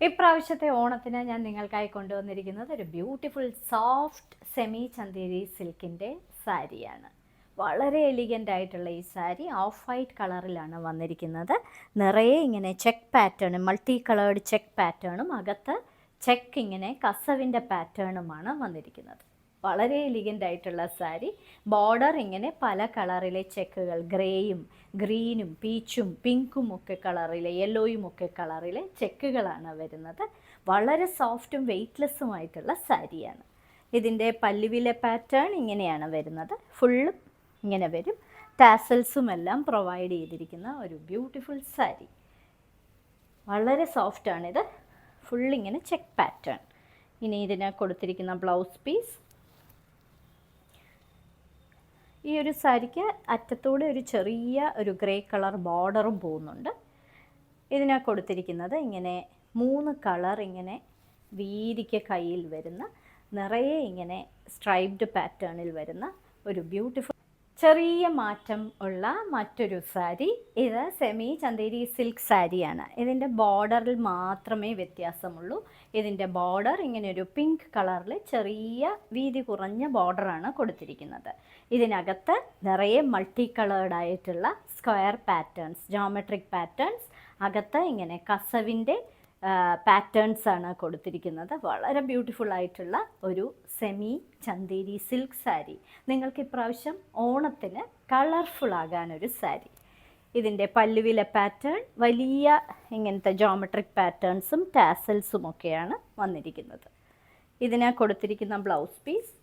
ഇപ്രാവശ്യത്തെ ഓണത്തിന് ഞാൻ നിങ്ങൾക്കായി കൊണ്ടുവന്നിരിക്കുന്നത് ഒരു ബ്യൂട്ടിഫുൾ സോഫ്റ്റ് സെമി ചന്തേരി സിൽക്കിൻ്റെ സാരിയാണ്. വളരെ എലിഗൻ്റ് ആയിട്ടുള്ള ഈ സാരി ഓഫ് വൈറ്റ് കളറിലാണ് വന്നിരിക്കുന്നത്. നിറയെ ഇങ്ങനെ ചെക്ക് പാറ്റേണും മൾട്ടി കളേർഡ് ചെക്ക് പാറ്റേണും അകത്ത് ചെക്ക് ഇങ്ങനെ കസവിൻ്റെ പാറ്റേണുമാണ് വന്നിരിക്കുന്നത്. വളരെ എലിഗൻ്റ് ആയിട്ടുള്ള സാരി. ബോർഡർ ഇങ്ങനെ പല കളറിലെ ചെക്കുകൾ, ഗ്രേയും ഗ്രീനും പീച്ചും പിങ്കും ഒക്കെ കളറിലെ, യെല്ലോയും ഒക്കെ കളറിലെ ചെക്കുകളാണ് വരുന്നത്. വളരെ സോഫ്റ്റും വെയ്റ്റ്ലെസ്സുമായിട്ടുള്ള സാരിയാണ്. ഇതിൻ്റെ പല്ലുവിലെ പാറ്റേൺ ഇങ്ങനെയാണ് വരുന്നത്. ഫുള്ളും ഇങ്ങനെ വരും. ടാസൽസും എല്ലാം പ്രൊവൈഡ് ചെയ്തിരിക്കുന്ന ഒരു ബ്യൂട്ടിഫുൾ സാരി. വളരെ സോഫ്റ്റാണിത്. ഫുള്ളിങ്ങനെ ചെക്ക് പാറ്റേൺ. ഇനി ഇതിന് കൊടുത്തിരിക്കുന്ന ബ്ലൗസ് പീസ്. ഈ ഒരു സാരിക്ക് അറ്റത്തൂടെ ഒരു ചെറിയ ഒരു ഗ്രേ കളർ ബോർഡറും പോകുന്നുണ്ട്. ഇതിന് കൊടുത്തിരിക്കുന്നത് ഇങ്ങനെ 3 കളർ ഇങ്ങനെ വീതിക്ക് കയ്യിൽ വരുന്ന, നിറയെ ഇങ്ങനെ സ്ട്രൈപ്ഡ് പാറ്റേണിൽ വരുന്ന ഒരു ബ്യൂട്ടിഫുൾ ചെറിയ മാറ്റം ഉള്ള മറ്റൊരു സാരി. ഇത് സെമി ചന്തേരി സിൽക്ക് സാരിയാണ്. ഇതിൻ്റെ ബോർഡറിൽ മാത്രമേ വ്യത്യാസമുള്ളൂ. ഇതിൻ്റെ ബോർഡർ ഇങ്ങനെ ഒരു പിങ്ക് കളറിൽ ചെറിയ വീതി കുറഞ്ഞ ബോർഡറാണ് കൊടുത്തിരിക്കുന്നത്. ഇതിനകത്ത് നിറയെ മൾട്ടി കളേർഡ് ആയിട്ടുള്ള സ്ക്വയർ പാറ്റേൺസ്, ജോമെട്രിക് പാറ്റേൺസ്, അകത്ത് ഇങ്ങനെ കസവിൻ്റെ പാറ്റേൺസ് ആണ് കൊടുത്തിരിക്കുന്നത്. വളരെ ബ്യൂട്ടിഫുൾ ആയിട്ടുള്ള ഒരു സെമി ചന്തേരി സിൽക്ക് സാരി. നിങ്ങൾക്ക് ഇപ്രാവശ്യം ഓണത്തിന് കളർഫുൾ ആകാനൊരു സാരി. ഇതിൻ്റെ പല്ലുവിലെ പാറ്റേൺ വലിയ ഇങ്ങനത്തെ ജോമെട്രിക് പാറ്റേൺസും ടാസൽസും ഒക്കെയാണ് വന്നിരിക്കുന്നത്. ഇതിന് കൊടുത്തിരിക്കുന്ന ബ്ലൗസ് പീസ്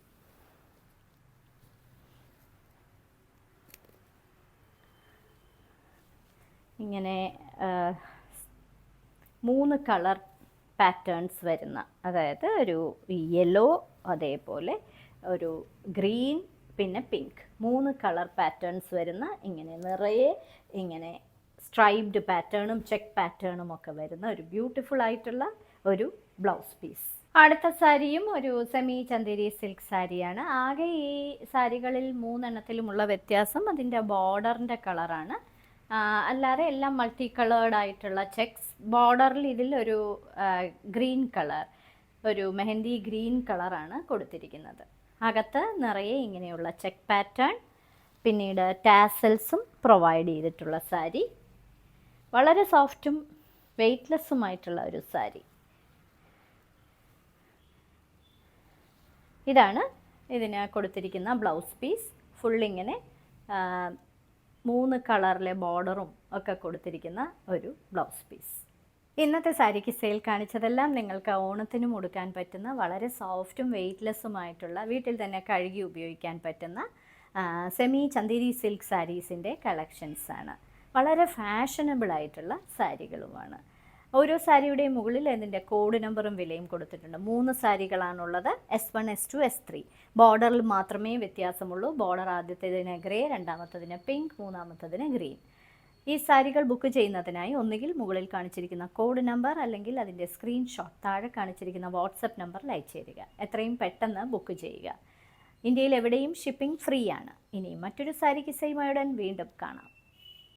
ഇങ്ങനെ 3 കളർ പാറ്റേൺസ് വരുന്ന, അതായത് ഒരു യെല്ലോ, അതേപോലെ ഒരു ഗ്രീൻ, പിന്നെ പിങ്ക്, 3 കളർ പാറ്റേൺസ് വരുന്ന ഇങ്ങനെ നിറയെ ഇങ്ങനെ സ്ട്രൈപ്ഡ് പാറ്റേണും ചെക്ക് പാറ്റേണും ഒക്കെ വരുന്ന ഒരു ബ്യൂട്ടിഫുൾ ആയിട്ടുള്ള ഒരു ബ്ലൗസ് പീസ്. അടുത്ത സാരിയും ഒരു സെമി ചന്തേരി സിൽക്ക് സാരിയാണ്. ആകെ ഈ സാരികളിൽ 3 എണ്ണത്തിലുമുള്ള വ്യത്യാസം അതിൻ്റെ ബോർഡറിൻ്റെ കളറാണ്. അല്ലാതെ എല്ലാം മൾട്ടി കളേർഡ് ആയിട്ടുള്ള ചെക്സ്. ബോർഡറിൽ ഇതിലൊരു ഗ്രീൻ കളർ, ഒരു മെഹന്തി ഗ്രീൻ കളറാണ് കൊടുത്തിരിക്കുന്നത്. അകത്ത് നിറയെ ഇങ്ങനെയുള്ള ചെക്ക് പാറ്റേൺ, പിന്നീട് ടാസൽസും പ്രൊവൈഡ് ചെയ്തിട്ടുള്ള സാരി. വളരെ സോഫ്റ്റും വെയ്റ്റ്ലെസ്സുമായിട്ടുള്ള ഒരു സാരി. ഇതാണ് ഇതിന് കൊടുത്തിരിക്കുന്ന ബ്ലൗസ് പീസ്. ഫുള്ളിങ്ങനെ 3 കളറിലെ ബോർഡറും ഒക്കെ കൊടുത്തിരിക്കുന്ന ഒരു ബ്ലൗസ് പീസ്. ഇന്നത്തെ സാരിക്ക് സെയിൽ കാണിച്ചതെല്ലാം നിങ്ങൾക്ക് ഓണത്തിനും ഉടുക്കാൻ പറ്റുന്ന വളരെ സോഫ്റ്റും വെയ്റ്റ്ലെസ്സുമായിട്ടുള്ള, വീട്ടിൽ തന്നെ കഴുകി ഉപയോഗിക്കാൻ പറ്റുന്ന സെമി ചന്തേരി സിൽക്ക് സാരീസിൻ്റെ കളക്ഷൻസാണ്. വളരെ ഫാഷനബിൾ ആയിട്ടുള്ള സാരികളുമാണ്. ഓരോ സാരിയുടെയും മുകളിൽ അതിൻ്റെ കോഡ് നമ്പറും വിലയും കൊടുത്തിട്ടുണ്ട്. 3 സാരികളാണുള്ളത്. S1, S2, S3. ബോർഡറിൽ മാത്രമേ വ്യത്യാസമുള്ളൂ. ബോർഡർ ആദ്യത്തേതിന് ഗ്രേ, രണ്ടാമത്തതിന് പിങ്ക്, മൂന്നാമത്തതിന് ഗ്രീൻ. ഈ സാരികൾ ബുക്ക് ചെയ്യുന്നതിനായി ഒന്നുകിൽ മുകളിൽ കാണിച്ചിരിക്കുന്ന കോഡ് നമ്പർ അല്ലെങ്കിൽ അതിൻ്റെ സ്ക്രീൻഷോട്ട് താഴെ കാണിച്ചിരിക്കുന്ന വാട്സപ്പ് നമ്പറിൽ അയച്ചു തരിക. എത്രയും പെട്ടെന്ന് ബുക്ക് ചെയ്യുക. ഇന്ത്യയിൽ എവിടെയും ഷിപ്പിംഗ് ഫ്രീ ആണ്. ഇനി മറ്റൊരു സാരി കിസ്സയുമായുടൻ വീണ്ടും കാണാം.